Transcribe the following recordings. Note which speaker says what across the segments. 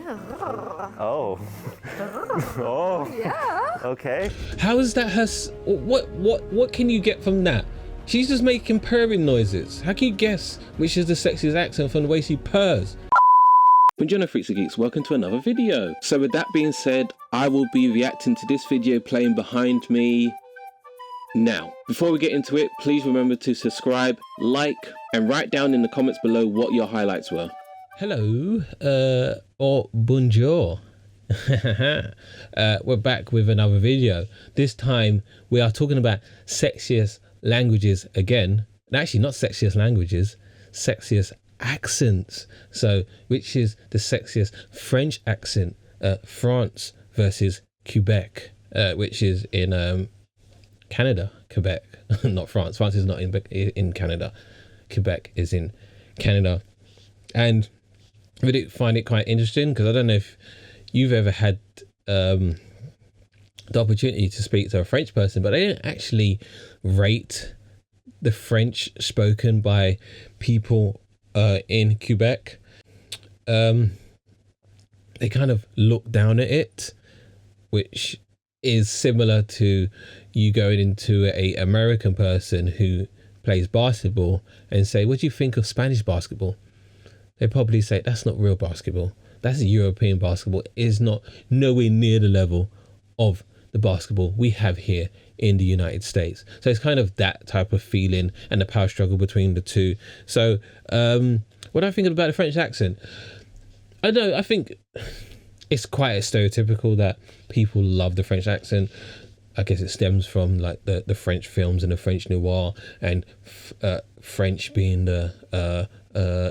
Speaker 1: Oh. Oh.
Speaker 2: Yeah.
Speaker 1: Okay.
Speaker 3: How is that her? What can you get from that? She's just making purring noises. How can you guess which is the sexiest accent from the way she purrs? Buongiorno freaks and geeks, welcome to another video. So with that being said, I will be reacting to this video playing behind me now. Before we get into it, please remember to subscribe, like, and write down in the comments below what your highlights were. Hello, or bonjour. We're back with another video. This time we are talking about sexiest languages again. And actually not sexiest languages, sexiest accents. So which is the sexiest French accent? France versus Quebec, which is in Canada. Quebec, not France. France is not in Canada. Quebec is in Canada. And I really find it quite interesting because I don't know if you've ever had the opportunity to speak to a French person, but they don't actually rate the French spoken by people in Quebec. They kind of look down at it, which is similar to you going into a American person who plays basketball and say, what do you think of Spanish basketball? They probably say, that's not real basketball. That's European basketball. It is not nowhere near the level of the basketball we have here in the United States. So it's kind of that type of feeling and the power struggle between the two. So what I think about the French accent, I don't know, I think it's quite stereotypical that people love the French accent. I guess it stems from like the French films and the French noir and French being the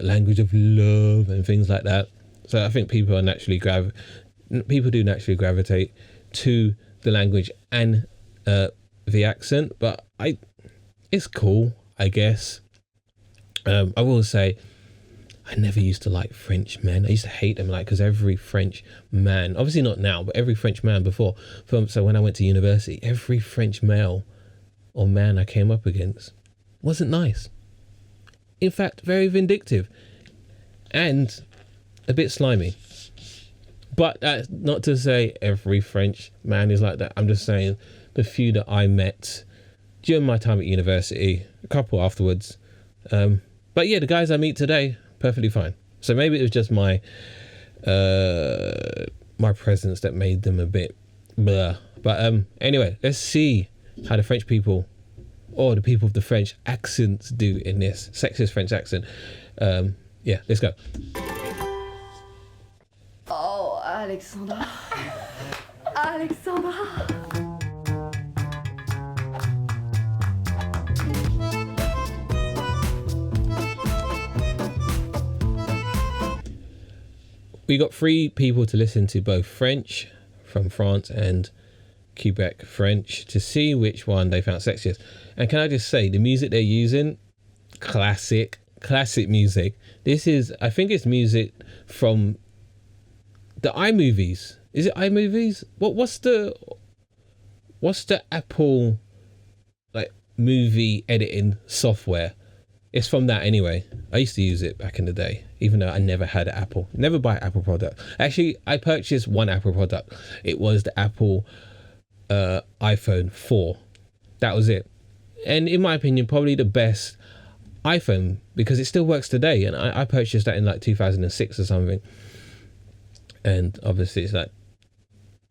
Speaker 3: language of love and things like that. So I think people do naturally gravitate to the language and the accent, but it's cool, I guess. I will say I never used to like French men. I used to hate them, like, because every French man, obviously not now, but every French man before, so when I went to university, every French male or man I came up against wasn't nice. In fact, very vindictive and a bit slimy. But that's not to say every French man is like that. I'm just saying the few that I met during my time at university, a couple afterwards. But yeah, the guys I meet today, perfectly fine. So maybe it was just my my presence that made them a bit blah. But anyway, let's see how the French people, or the people of the French accents, do in this sexist French accent. Yeah, let's go.
Speaker 2: Oh, Alexandra. Alexandra.
Speaker 3: We got 3 people to listen to both French from France and Quebec French to see which one they found sexiest. And can I just say, the music they're using, classic music. This is, I think it's music from the iMovies. Is it iMovies? What's the Apple like movie editing software? It's from that anyway. I used to use it back in the day, even though I never had an Apple. Never buy an Apple product. Actually, I purchased one Apple product. It was the Apple iPhone 4. That was it. And in my opinion, probably the best iPhone because it still works today. And I purchased that in like 2006 or something. And obviously it's like,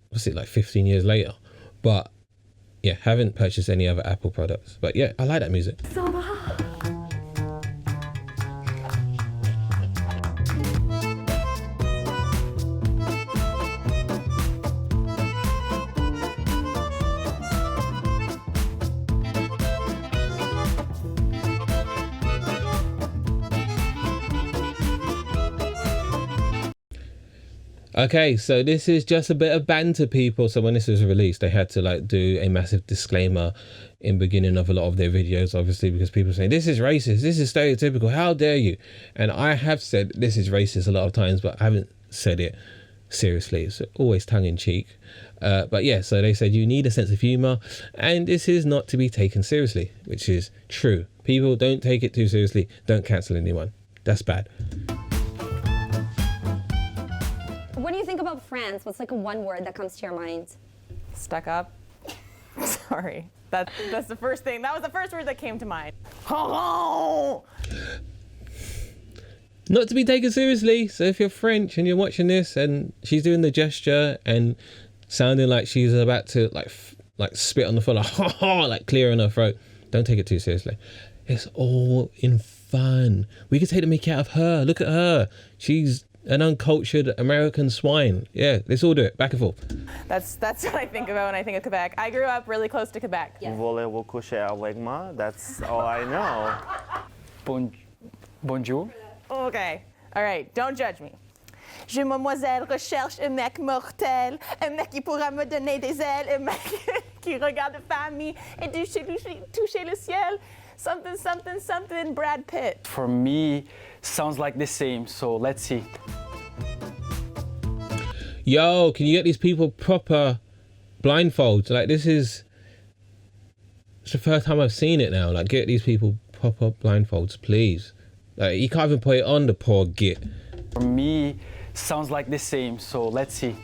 Speaker 3: what's it, like 15 years later. But yeah, haven't purchased any other Apple products. But yeah, I like that music. Okay, so this is just a bit of banter, people. So when this was released, they had to like do a massive disclaimer in beginning of a lot of their videos, obviously, because people say this is racist, this is stereotypical, how dare you? And I have said this is racist a lot of times, but I haven't said it seriously. It's always tongue in cheek. But yeah, so they said you need a sense of humor, and this is not to be taken seriously, which is true. People, don't take it too seriously. Don't cancel anyone. That's bad.
Speaker 4: When you think about France, what's like a one word that comes to your mind?
Speaker 5: Stuck up. Sorry. That's the first thing. That was the first word that came to mind.
Speaker 3: Not to be taken seriously. So if you're French and you're watching this and she's doing the gesture and sounding like she's about to like spit on the floor, like clearing her throat, don't take it too seriously. It's all in fun. We could take the mickey out of her. Look at her. She's an uncultured American swine. Yeah, let's all do it. Back and forth.
Speaker 5: That's what I think about when I think of Quebec. I grew up really close to Quebec.
Speaker 2: Yes.
Speaker 1: Voulez-vous coucher avec moi? That's all I know.
Speaker 6: Bonjour.
Speaker 5: Okay. All right. Don't judge me. Je, mademoiselle, recherche un mec mortel, un mec qui pourra me donner des ailes, un mec qui regarde famille et toucher le ciel. Something, something, something, Brad Pitt.
Speaker 6: For me, sounds like the same, so let's see.
Speaker 3: Yo, can you get these people proper blindfolds? Like, it's the first time I've seen it now. Like, get these people proper blindfolds, please. Like, you can't even put it on, the poor git.
Speaker 6: For me, sounds like the same, so let's see.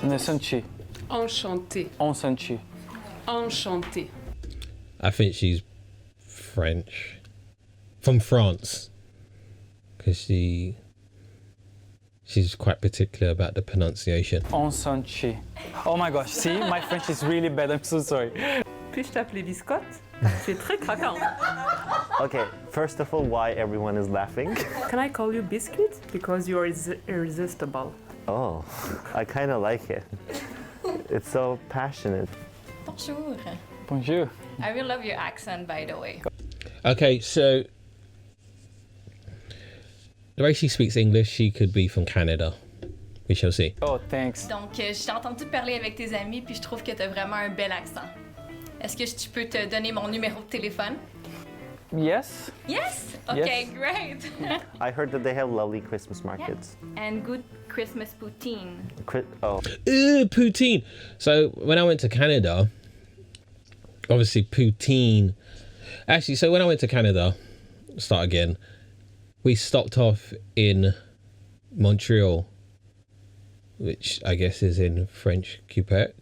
Speaker 7: Enchanté.
Speaker 6: Enchanté.
Speaker 7: Enchanté.
Speaker 3: I think she's French. From France. Because she's quite particular about the pronunciation.
Speaker 6: Enchanté. Oh my gosh, see, my French is really bad, I'm so sorry.
Speaker 7: Puis-je t'appeler biscotte? Tu es très craquant.
Speaker 1: Okay, first of all, why everyone is laughing?
Speaker 7: Can I call you biscuit? Because you are irresistible.
Speaker 1: Oh, I kind of like it. It's so passionate.
Speaker 8: Bonjour.
Speaker 6: Bonjour.
Speaker 8: I really love your accent, by the way.
Speaker 3: Okay, so the way she speaks English, she could be from Canada. We shall see.
Speaker 6: Oh, thanks.
Speaker 8: Donc, je t'ai entendu parler avec tes amis, puis je trouve que tu as vraiment un bel accent. Est-ce que tu peux te donner mon numéro de téléphone?
Speaker 6: Yes?
Speaker 8: Yes? Okay,
Speaker 6: Yes.
Speaker 8: great.
Speaker 1: I heard that they have lovely Christmas markets.
Speaker 8: And good Christmas poutine.
Speaker 1: Oh,
Speaker 3: Poutine. So when I went to Canada, obviously poutine. Actually, so when I went to Canada, start again, we stopped off in Montreal, which I guess is in French Quebec.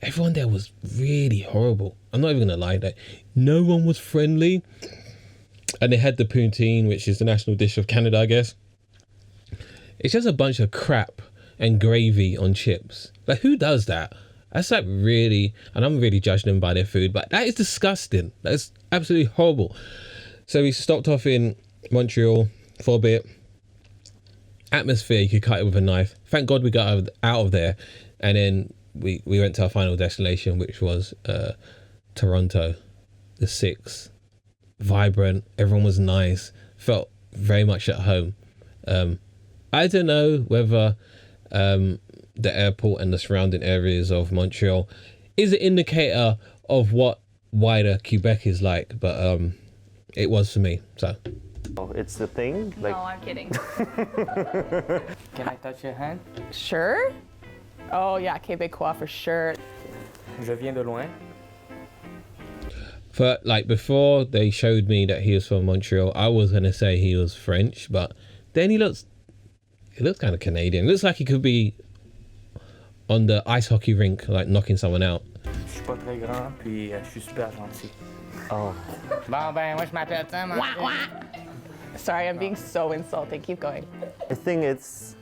Speaker 3: Everyone there was really horrible. I'm not even gonna lie, that no one was friendly. And they had the poutine, which is the national dish of Canada, I guess. It's just a bunch of crap and gravy on chips. Like, who does that? That's like really, and I'm really judging them by their food, but that is disgusting. That's absolutely horrible. So we stopped off in Montreal for a bit. Atmosphere, you could cut it with a knife. Thank God we got out of there. And then we went to our final destination, which was Toronto, the 6th. Vibrant, everyone was nice, felt very much at home. I don't know whether the airport and the surrounding areas of Montreal is an indicator of what wider Quebec is like, but it was for me, so.
Speaker 1: oh, it's the thing? Like,
Speaker 8: No, I'm kidding.
Speaker 6: Can I touch your hand?
Speaker 5: Sure? Oh yeah, Québécois for sure.
Speaker 6: Je viens de loin.
Speaker 3: For like before they showed me that he was from Montreal, I was gonna say he was French, but then he looks kind of Canadian. It looks like he could be on the ice hockey rink, like knocking someone out.
Speaker 6: Je suis pas très grand, puis je suis super gentil.
Speaker 1: oh,
Speaker 6: Bon ben, moi je m'appelle Tom.
Speaker 5: Sorry, I'm being so insulting. Keep going.
Speaker 1: I think it's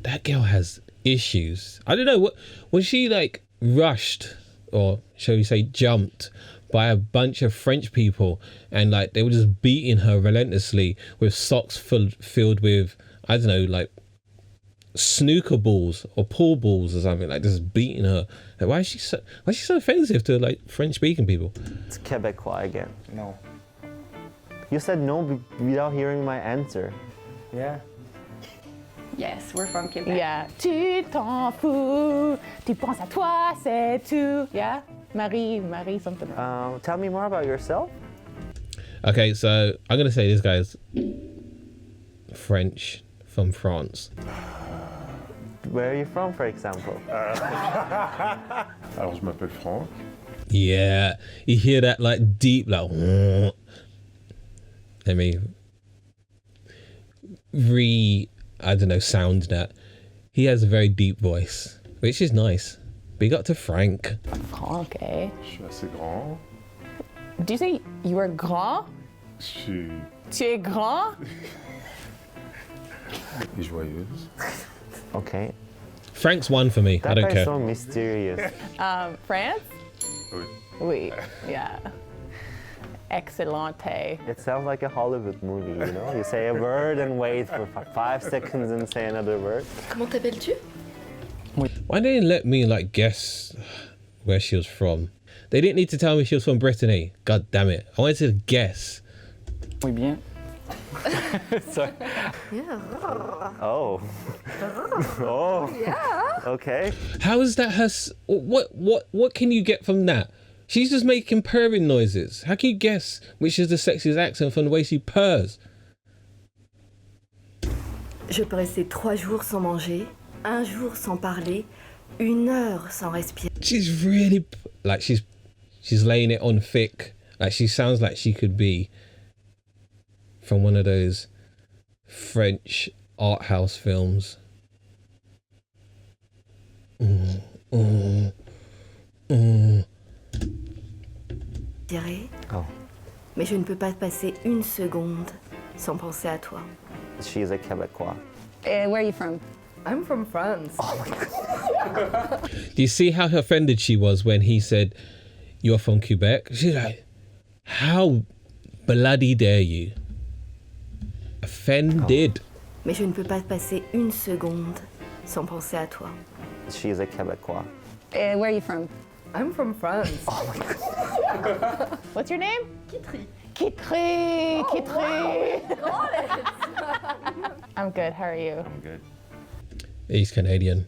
Speaker 3: That girl has issues. I don't know, what was she like rushed, or shall we say jumped by a bunch of French people, and like they were just beating her relentlessly with socks filled with, I don't know, like snooker balls or pool balls or something, like just beating her. Like, why is she so offensive to like French speaking people?
Speaker 1: it's Quebecois again.
Speaker 6: No.
Speaker 1: You said no without hearing my answer.
Speaker 6: Yeah.
Speaker 8: Yes, we're from Quebec.
Speaker 5: Yeah. Tu t'en fous, tu penses à toi, c'est tout. Yeah? Marie, something.
Speaker 1: Tell me more about yourself.
Speaker 3: Okay, so I'm gonna say this guy's French from France.
Speaker 1: Where are you from, for example?
Speaker 9: Alors, je m'appelle Franck.
Speaker 3: Yeah, you hear that like deep, like, I mean, I don't know, sound that. He has a very deep voice, which is nice. Big up to Frank.
Speaker 5: Franck, eh?
Speaker 9: Je suis assez grand.
Speaker 5: Do you say you are grand?
Speaker 9: Je suis
Speaker 5: Tu es grand?
Speaker 9: et joyeuse.
Speaker 1: Okay.
Speaker 3: Frank's one for me. I
Speaker 1: That
Speaker 3: don't
Speaker 1: guy's
Speaker 3: care.
Speaker 1: so mysterious.
Speaker 5: France?
Speaker 9: Oui.
Speaker 5: Oui, yeah. Excellente.
Speaker 1: It sounds like a Hollywood movie, you know? You say a word and wait for 5 seconds and say another word.
Speaker 8: Comment t'appelles-tu?
Speaker 3: Why didn't they let me like guess where she was from? They didn't need to tell me she was from Brittany. God damn it. I wanted to guess.
Speaker 6: Muy bien. Sorry.
Speaker 1: Oh. Oh. Yeah. Okay.
Speaker 3: How is that her? What can you get from that? She's just making purring noises. How can you guess which is the sexiest accent from the way she purrs?
Speaker 2: Je peux rester 3 jours sans manger, 1 jour sans parler, 1 heure sans respirer.
Speaker 3: She's really like she's laying it on thick. Like she sounds like she could be from one of those French art house films.
Speaker 1: Oh.
Speaker 2: Mais je ne peux pas passer 1 seconde sans penser à toi.
Speaker 1: She's a Quebecois.
Speaker 4: Where are you from?
Speaker 7: I'm from France.
Speaker 3: Do you see how offended she was when he said, "You're from Quebec"? She's like, "How bloody dare you?" Offended.
Speaker 2: Mais je ne peux pas passer 1 seconde sans penser à toi.
Speaker 1: She's a Quebecois.
Speaker 4: Where are you from?
Speaker 7: I'm from France.
Speaker 5: What's your name? Kitri. Kitri. I'm good. How are you?
Speaker 9: I'm good.
Speaker 3: He's Canadian.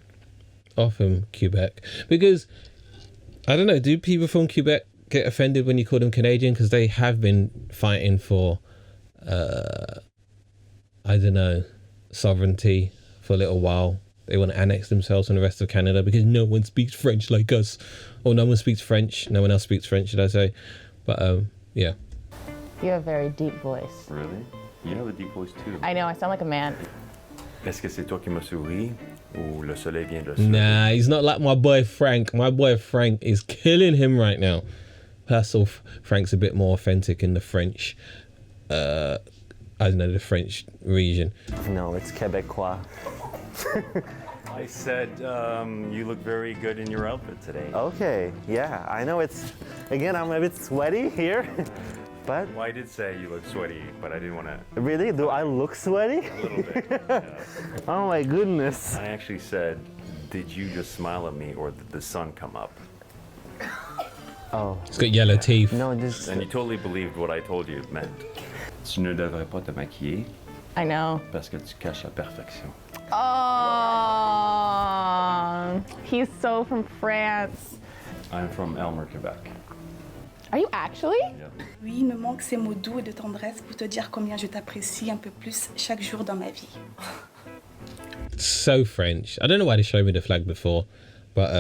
Speaker 3: Or from Quebec. Because, I don't know, do people from Quebec get offended when you call them Canadian? Because they have been fighting for, I don't know, sovereignty for a little while. They want to annex themselves from the rest of Canada because no one speaks French like us. Or no one speaks French. No one else speaks French, should I say. But, yeah.
Speaker 5: You have a very deep voice.
Speaker 9: Really? You have a deep voice too.
Speaker 5: I know, I sound like a man.
Speaker 9: Est-ce que c'est toi qui m'as souri ou le soleil vient de
Speaker 3: Nah, he's not like my boy Frank. My boy Frank is killing him right now. Personal Frank's a bit more authentic in the French, I don't know, the French region.
Speaker 1: No, it's Quebecois.
Speaker 9: I said you look very good in your outfit today.
Speaker 1: Okay, yeah, I know it's, again, I'm a bit sweaty here, but
Speaker 9: Well, I did say you look sweaty, but I didn't want to.
Speaker 1: really, do I look sweaty?
Speaker 9: A little bit. Yeah.
Speaker 1: Oh my goodness.
Speaker 9: I actually said, did you just smile at me or did the sun come up?
Speaker 1: Oh,
Speaker 3: He's got yellow teeth.
Speaker 1: no, just,
Speaker 9: And you totally believed what I told you it meant. Tu ne devrais pas te maquiller
Speaker 5: I know.
Speaker 9: parce que tu caches la perfection.
Speaker 5: Oh, he's so from France.
Speaker 9: I'm from Elmer, Quebec.
Speaker 5: Are you actually?
Speaker 10: Oui, il me manque ces mots doux et de tendresse pour te dire combien je t'apprécie un peu plus chaque jour dans ma vie.
Speaker 3: So French. I don't know why they showed me the flag before, but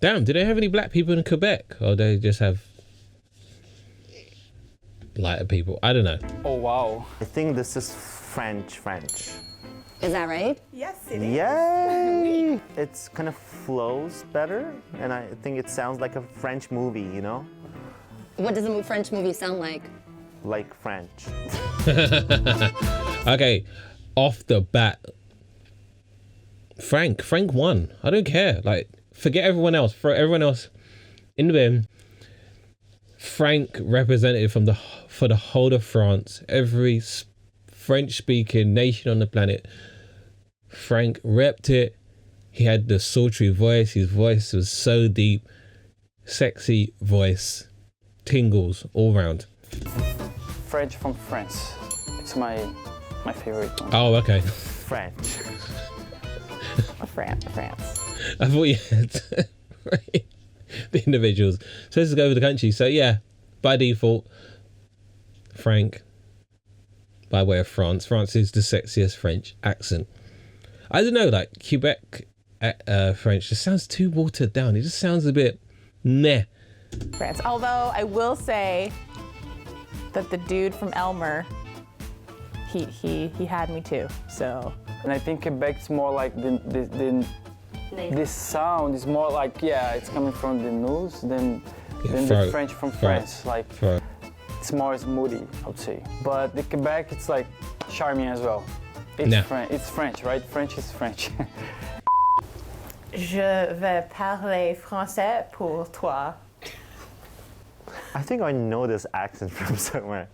Speaker 3: damn, do they have any black people in Quebec, or they just have lighter people? I don't know.
Speaker 6: Oh wow.
Speaker 1: I think this is French.
Speaker 4: Is that right?
Speaker 10: Yes, it is.
Speaker 1: Yay! It's kind of flows better, and I think it sounds like a French movie, you know?
Speaker 4: What does a French movie sound like?
Speaker 1: Like French.
Speaker 3: Okay, off the bat, Frank won. I don't care. Like, forget everyone else. Throw everyone else in the bin. Frank represented for the whole of France, every French-speaking nation on the planet. Frank repped it. He had the sultry voice. His voice was so deep, sexy voice, tingles all round.
Speaker 6: French from France. It's my favorite one.
Speaker 3: Oh, okay.
Speaker 1: French.
Speaker 5: France.
Speaker 3: I thought you had the individuals. So let's go with the country. So yeah, by default, Frank, by way of France. France is the sexiest French accent. I don't know, like Quebec French just sounds too watered down. It just sounds a bit meh.
Speaker 5: France. Although I will say that the dude from Elmer, he had me too. So.
Speaker 6: And I think Quebec's more like this sound is more like, yeah, it's coming from the nose than the French from France. Like, it's more smoothie, I would say. But the Quebec, it's like charming as well. It's French, right? French is French.
Speaker 5: Je vais parler français pour toi.
Speaker 1: I think I know this accent from somewhere.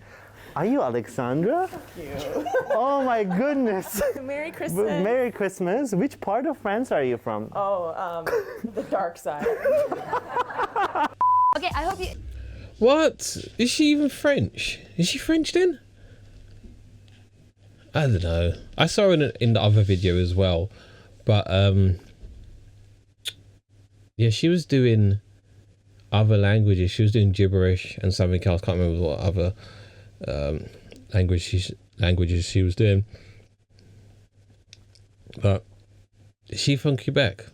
Speaker 1: Are you Alexandra?
Speaker 5: Thank you.
Speaker 1: Oh my goodness.
Speaker 5: Merry Christmas.
Speaker 1: Merry Christmas. Which part of France are you from?
Speaker 5: Oh, the dark side.
Speaker 8: Okay, I hope you.
Speaker 3: What? Is she even French? Is she French then? I don't know. I saw her in the other video as well. But, yeah, she was doing other languages. She was doing gibberish and something else. Can't remember what other languages she was doing. But is she from Quebec?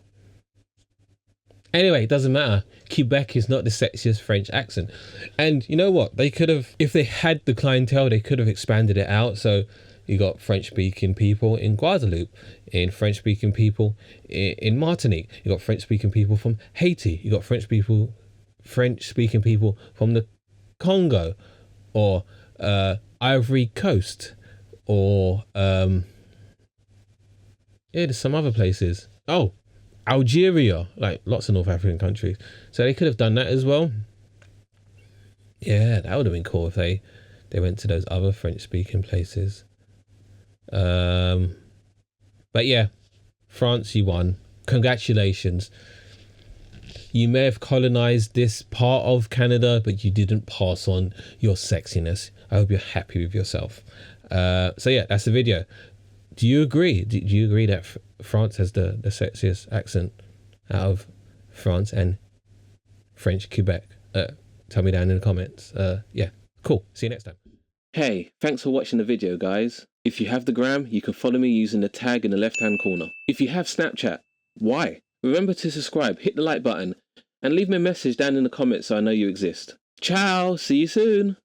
Speaker 3: Anyway, it doesn't matter. Quebec is not the sexiest French accent. And you know what? They could have, if they had the clientele, they could have expanded it out. So you got French-speaking people in Guadeloupe, in French-speaking people in Martinique. You got French-speaking people from Haiti. You got French-speaking people from the Congo, or Ivory Coast, or yeah, there's some other places. Oh, Algeria, like lots of North African countries. So they could have done that as well. Yeah, that would have been cool if they went to those other French-speaking places. But yeah, France, you won. Congratulations. You may have colonized this part of Canada, but you didn't pass on your sexiness. I hope you're happy with yourself. So yeah, that's the video. Do you agree? Do you agree that France has the sexiest accent out of France and French Quebec? Tell me down in the comments. Yeah, cool. See you next time. Hey, thanks for watching the video, guys. If you have the gram, you can follow me using the tag in the left-hand corner. If you have Snapchat, why? Remember to subscribe, hit the like button, and leave me a message down in the comments so I know you exist. Ciao, see you soon.